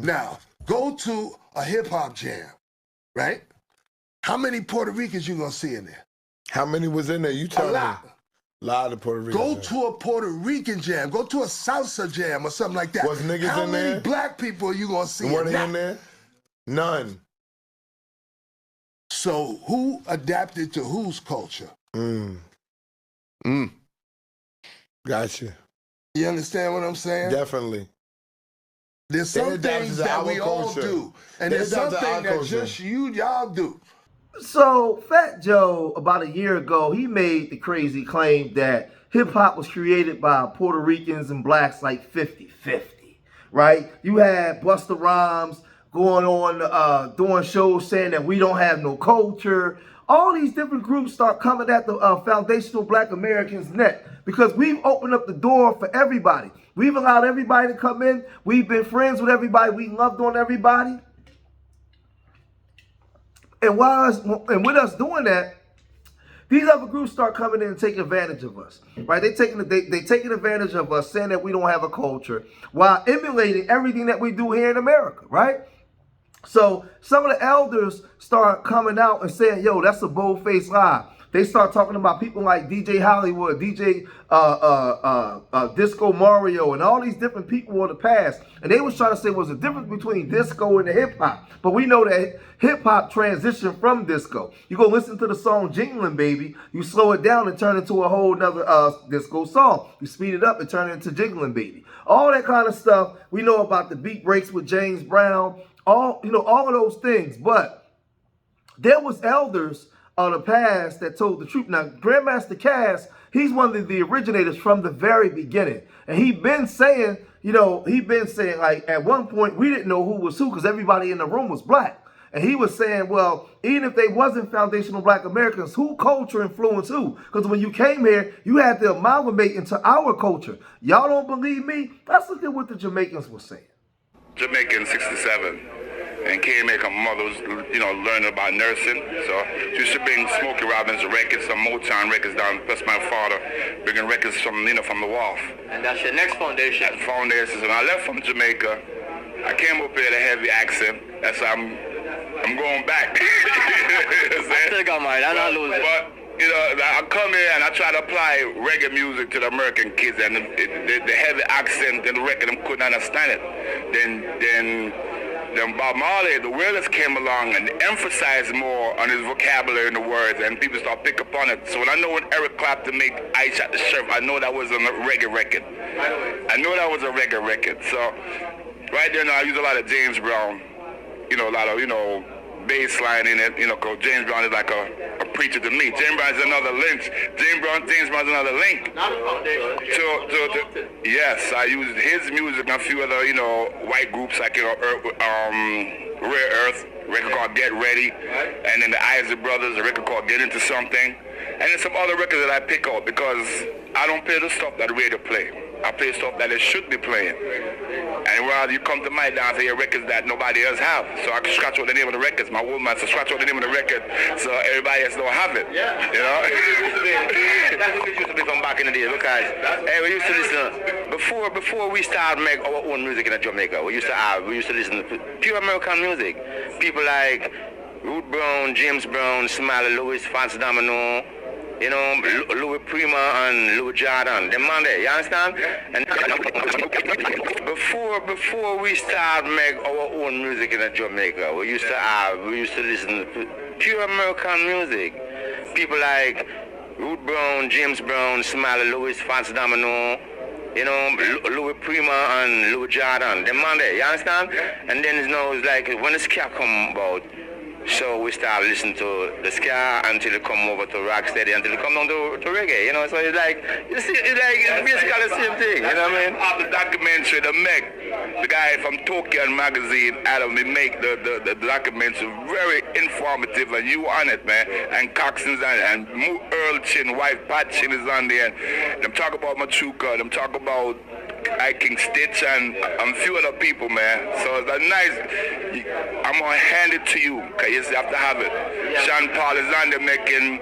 Now, go to a hip-hop jam, right? How many Puerto Ricans you gonna see in there? How many was in there? You tell me. A lot. A lot of Puerto Ricans. Go to a Puerto Rican jam. Go to a salsa jam or something like that. Was niggas How in many there? black people are you gonna see? Were they in there? None. So who adapted to whose culture? Gotcha. You understand what I'm saying? Definitely. There's some things that we all do, and there's something that just y'all do. So Fat Joe, about a year ago, he made the crazy claim that hip-hop was created by Puerto Ricans and blacks like 50-50, right? You had Busta Rhymes going on doing shows saying that we don't have no culture. All these different groups start coming at the foundational black Americans' neck because we've opened up the door for everybody. We've allowed everybody to come in. We've been friends with everybody. We loved on everybody. And with us doing that, these other groups start coming in and taking advantage of us, right? They taking advantage of us, saying that we don't have a culture, while emulating everything that we do here in America, right? So some of the elders start coming out and saying, yo, that's a bold-faced lie. They start talking about people like DJ Hollywood, DJ Disco Mario, and all these different people of the past. And they was trying to say what's the difference between disco and the hip-hop. But we know that hip-hop transitioned from disco. You go listen to the song Jingling Baby, you slow it down and turn it into a whole nother disco song. You speed it up and turn it into Jingling Baby. All that kind of stuff. We know about the beat breaks with James Brown, all of those things. But there was elders of the past that told the truth. Now, Grandmaster Cass, he's one of the originators from the very beginning. And he'd been saying, like, at one point, we didn't know who was who because everybody in the room was black. And he was saying, well, even if they wasn't foundational black Americans, who culture influenced who? Because when you came here, you had to amalgamate into our culture. Y'all don't believe me? Let's look at what the Jamaicans were saying. Jamaican 67. And came here, my mother was, learning about nursing. So she used to bring Smokey Robinson records, some Motown records down, plus my father bringing records from the wharf. And that's your next foundation? That's foundation. When I left from Jamaica, I came up here with a heavy accent. That's how I'm going back. I still got mine, I'm not losing. But, I come here and I try to apply reggae music to the American kids, and the heavy accent in the record, I couldn't understand it. Then Bob Marley, the Wailers came along and emphasized more on his vocabulary and the words, and people start pick up on it. So when I know when Eric Clapton made I Shot the Sheriff, I know that was a reggae record. I know that was a reggae record. So right there now I use a lot of James Brown, a lot of, bass line in it, because James Brown is like a preacher to me. James Brown is another link. James Brown is another link. Yes, I use his music and a few other, white groups like, Rare Earth, record called Get Ready, and then the Isaac Brothers, a record called Get Into Something, and then some other records that I pick out because I don't play the stuff that the radio play. I play stuff that they should be playing. And while you come to my dance, I hear records that nobody else have. So I can scratch out the name of the records. My woman says scratch out the name of the record so everybody else don't have it. Yeah. That's what it used to be from back in the day because we used to listen before we started make our own music in Jamaica. We used to listen to pure American music. People like Ruth Brown, James Brown, Smiley Lewis, Fancy Domino, Louis Prima and Louis Jordan, them man there, you understand? And before we start make our own music in Jamaica, we used to listen to pure American music. People like Ruth Brown, James Brown, Smiley Lewis, Fancy Domino, Louis Prima and Louis Jordan, them man there, you understand? And then it's like when the ska come about, so we start listening to the ska until it come over to rock steady, until it come down to reggae, So it's like, it's basically the same thing, you know what I mean? After the documentary, the guy from Tokyo magazine, Adam, he make the documentary very informative, and you on it, man. And Coxon's on it, and Earl Chin, wife Pat Chin is on there. And them talk about Machuca, them talk about King Stitch and a few other people, man. So it's nice. I'm gonna hand it to you, cause you have to have it. Sean Paul is on there making,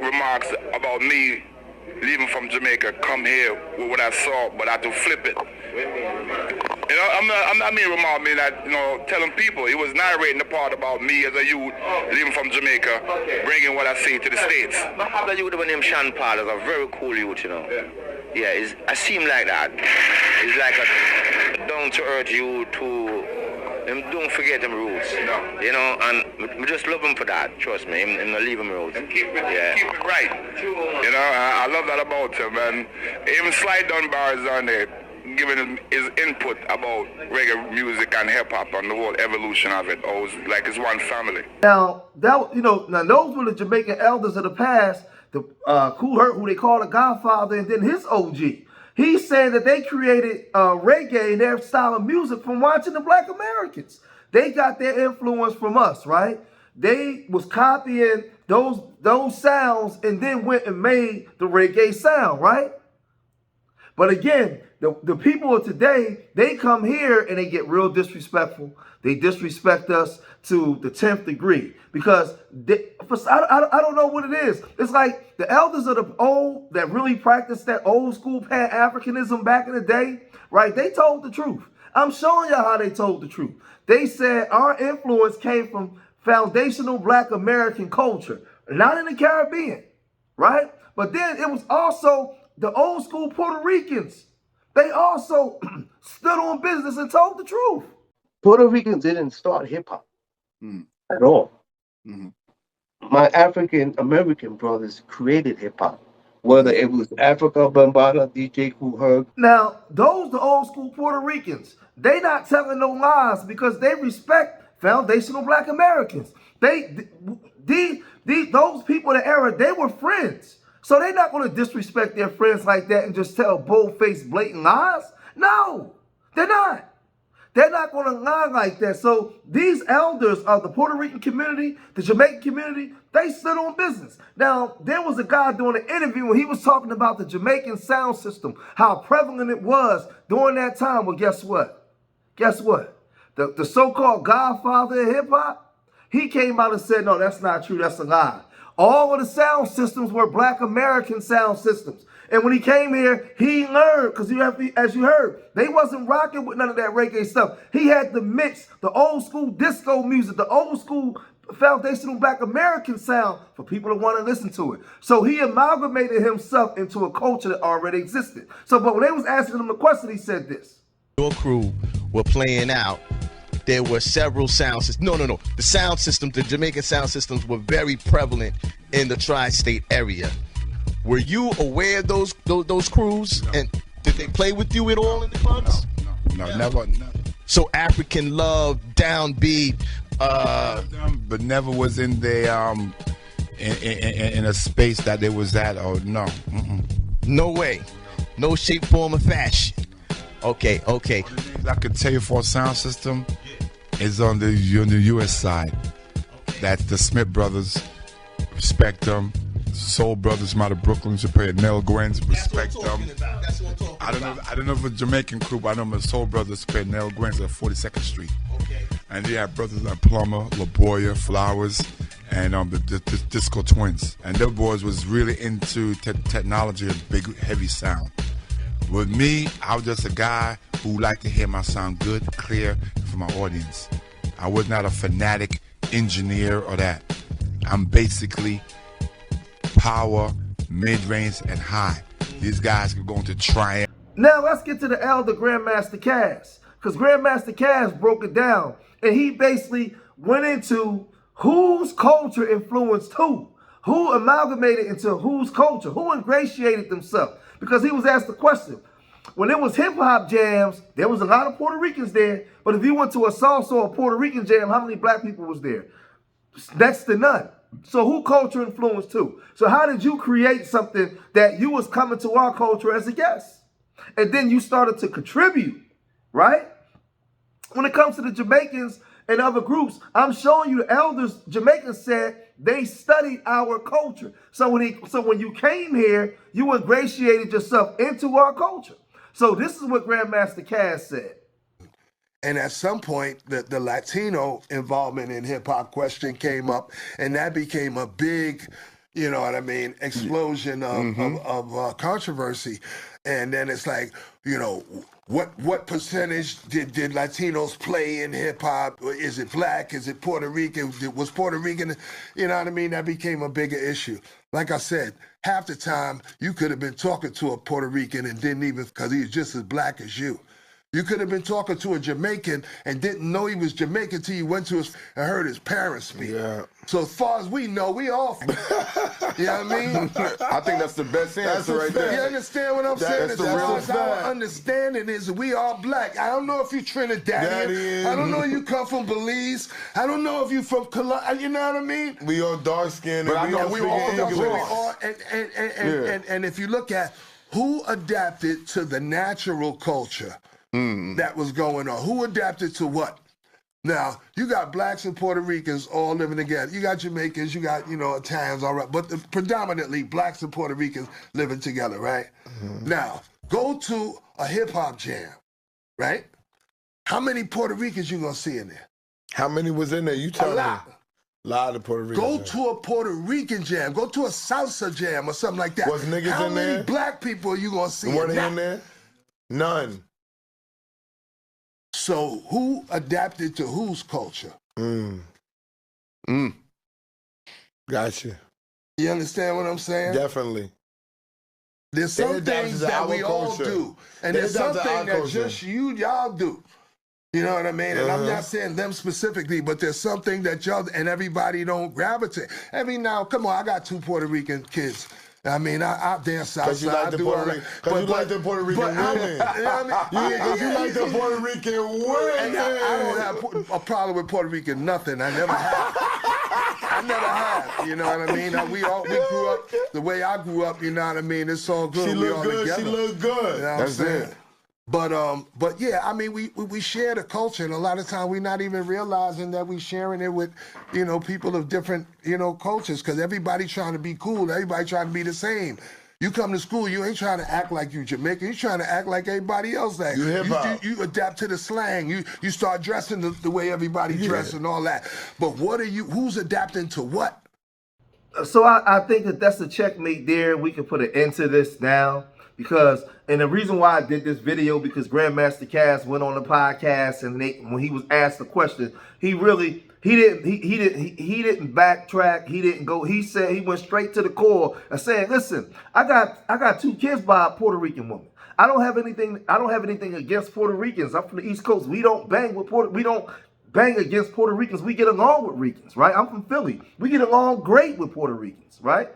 remarks about me leaving from Jamaica, come here with what I saw, but I had to flip it. You know, I'm not mean remark me that, you know, telling people. He was narrating the part about me as a youth, leaving from Jamaica, bringing what I see to the States. But how about you with him Sean Paul is a very cool youth, you know. Yeah, I seem like that. He's like a down-to-earth youth who don't forget them roots. No. You know, and we just love him for that, trust me. Him not leave him roots. And keep it right. You know, I love that about him. And even Slide Down Bars on there, giving him his input about reggae music and hip-hop and the whole evolution of it. Always like it's one family. Now, now those were the Jamaican elders of the past. The Kool Herc, who they call the Godfather, and then his OG. He said that they created reggae and their style of music from watching the Black Americans. They got their influence from us, right? They was copying those sounds and then went and made the reggae sound, right? But again, the people of today, they come here and they get real disrespectful. They disrespect us to the 10th degree because I don't know what it is. It's like the elders of the old that really practiced that old school Pan-Africanism back in the day, right? They told the truth. I'm showing y'all how they told the truth. They said our influence came from foundational Black American culture, not in the Caribbean, right? But then it was also the old school Puerto Ricans. They also stood on business and told the truth. Puerto Ricans didn't start hip hop at all. My African American brothers created hip hop, whether it was Africa Bambaataa, DJ Kool Herc. Now, the old school Puerto Ricans, they not telling no lies because they respect foundational Black Americans. Those people in the era, they were friends. So they're not going to disrespect their friends like that and just tell bold-faced, blatant lies. No, they're not. They're not going to lie like that. So these elders of the Puerto Rican community, the Jamaican community, they stood on business. Now, there was a guy doing an interview when he was talking about the Jamaican sound system, how prevalent it was during that time. Well, guess what? Guess what? The so-called Godfather of hip-hop, he came out and said, no, that's not true. That's a lie. All of the sound systems were Black American sound systems. And when he came here, he learned, because as you heard, they wasn't rocking with none of that reggae stuff. He had to mix the old school disco music, the old school foundational Black American sound for people to want to listen to it. So he amalgamated himself into a culture that already existed. So, but when they was asking him a question, he said this. Your crew were playing out. There were several sound systems. No. The sound systems, the Jamaican sound systems were very prevalent in the tri-state area. Were you aware of those crews? No. And did they play with you at all in the clubs? No, never. So African love, downbeat, but never was in the in a space that they was at. Or no. No way, no shape, form, or fashion. Okay. All the names I could tell you for a sound system is on the U.S. side. That's the Smith Brothers, respect them. Soul Brothers out of Brooklyn, Nell Gwynns, respect them. I don't know if it's a Jamaican crew, but I know the Soul Brothers played Nell Gwynns at 42nd Street. Okay. And they have brothers like Plummer, LaBoya, Flowers, and the Disco Twins. And their boys was really into technology and big, heavy sound. With me, I was just a guy who liked to hear my sound good, clear, for my audience. I was not a fanatic engineer or that. I'm basically power, mid-range, and high. These guys could go into triumph. Now let's get to the elder Grandmaster Cass, because Grandmaster Cass broke it down, and he basically went into whose culture influenced who amalgamated into whose culture, who ingratiated themselves. Because he was asked the question, when it was hip-hop jams, there was a lot of Puerto Ricans there, but if you went to a salsa or a Puerto Rican jam, how many Black people was there? Next to none. So who culture influenced who? So how did you create something that you was coming to our culture as a guest? And then you started to contribute, right? When it comes to the Jamaicans and other groups, I'm showing you the elders, Jamaicans said they studied our culture. So when you came here, you ingratiated yourself into our culture. So this is what Grandmaster Cass said. And at some point, the Latino involvement in hip-hop question came up, and that became a big, you know what I mean, explosion of controversy. And then it's like, you know, what percentage did Latinos play in hip hop? Is it black? Is it Puerto Rican? Was Puerto Rican? You know what I mean? That became a bigger issue. Like I said, half the time you could have been talking to a Puerto Rican and didn't even, because he was just as black as you. You could have been talking to a Jamaican and didn't know he was Jamaican till you went to his and heard his parents speak. Yeah. So as far as we know, we all. You know what I mean? I think that's the best answer right there. You understand what I'm saying? That's the As far real as our fact. understanding is we all black. I don't know if you Trinidadian. Daddy. I don't know if you come from Belize. I don't know if you from Colombia. You know what I mean? We all dark skinned But and we all speak English. And if you look at who adapted to the natural culture that was going on, who adapted to what? Now, you got blacks and Puerto Ricans all living together. You got Jamaicans, you got, Italians, all right. But predominantly blacks and Puerto Ricans living together, right? Now, go to a hip-hop jam, right? How many Puerto Ricans you gonna see in there? How many was in there? You tell A lot. me. A lot of Puerto Ricans. Go to a Puerto Rican jam. Go to a salsa jam or something like that. Was niggas How in many there? black people are you gonna see? Were in they that? in there? None. So who adapted to whose culture? Gotcha. You understand what I'm saying? Definitely. There's They some adapted things to that our we all culture. do. And They there's adapted to something our that culture. just y'all do. You know what I mean? And I'm not saying them specifically, but there's something that y'all, and everybody don't gravitate. Come on, I got 2 Puerto Rican kids. I mean, I dance Because outside. you like the Puerto Rican women. You know what I mean? Because you like the Puerto Rican women. And I don't have a problem with Puerto Rican, nothing. I never have. I never have. You know what I mean? We grew up the way I grew up. You know what I mean? It's all good. She we look all good. together. She look good. You know what That's I'm saying? it. But yeah, I mean, we share the culture, and a lot of times we're not even realizing that we're sharing it with, people of different, cultures, because everybody trying to be cool, everybody trying to be the same. You come to school, you ain't trying to act like you Jamaican, you trying to act like everybody else. You hip-hop. You adapt to the slang, you start dressing the way everybody dress and all that. But who's adapting to what? So I think that's a checkmate there. We can put an end to this now. And the reason why I did this video, because Grandmaster Cass went on the podcast, and when he was asked the question, he didn't backtrack. He didn't go. He said he went straight to the core and saying, "Listen, I got 2 kids by a Puerto Rican woman. I don't have anything against Puerto Ricans. I'm from the East Coast. We don't bang against Puerto Ricans. We get along with Ricans, right? I'm from Philly. We get along great with Puerto Ricans, right?"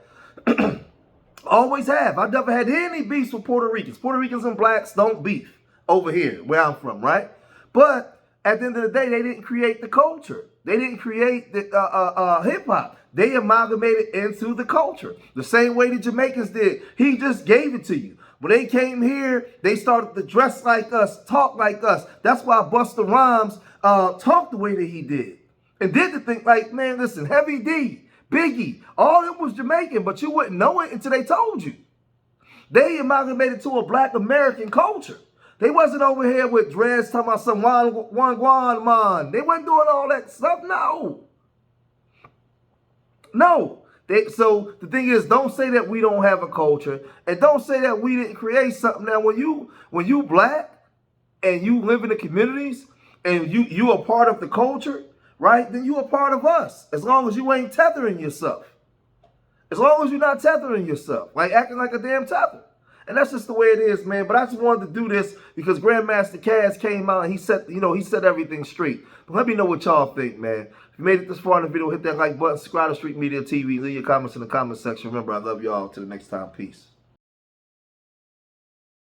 Always have. I've never had any beefs with Puerto Ricans. Puerto Ricans and blacks don't beef over here where I'm from, right? But at the end of the day, they didn't create the culture. They didn't create the hip hop. They amalgamated into the culture the same way the Jamaicans did. He just gave it to you. When they came here, they started to dress like us, talk like us. That's why Busta Rhymes talked the way that he did, and did the thing like, man, listen, Heavy D, Biggie, all of them was Jamaican, but you wouldn't know it until they told you. They amalgamated to a black American culture. They wasn't over here with dreads talking about some one man. They wasn't doing all that stuff. No. So the thing is, don't say that we don't have a culture, and don't say that we didn't create something. Now, when you black and you live in the communities and you are part of the culture, right? Then you are part of us, as long as you ain't tethering yourself. As long as you're not tethering yourself, like acting like a damn tether. And that's just the way it is, man. But I just wanted to do this because Grandmaster Cass came out and he set everything straight. But let me know what y'all think, man. If you made it this far in the video, hit that like button, subscribe to Street Media TV, leave your comments in the comment section. Remember, I love y'all. Till the next time, peace.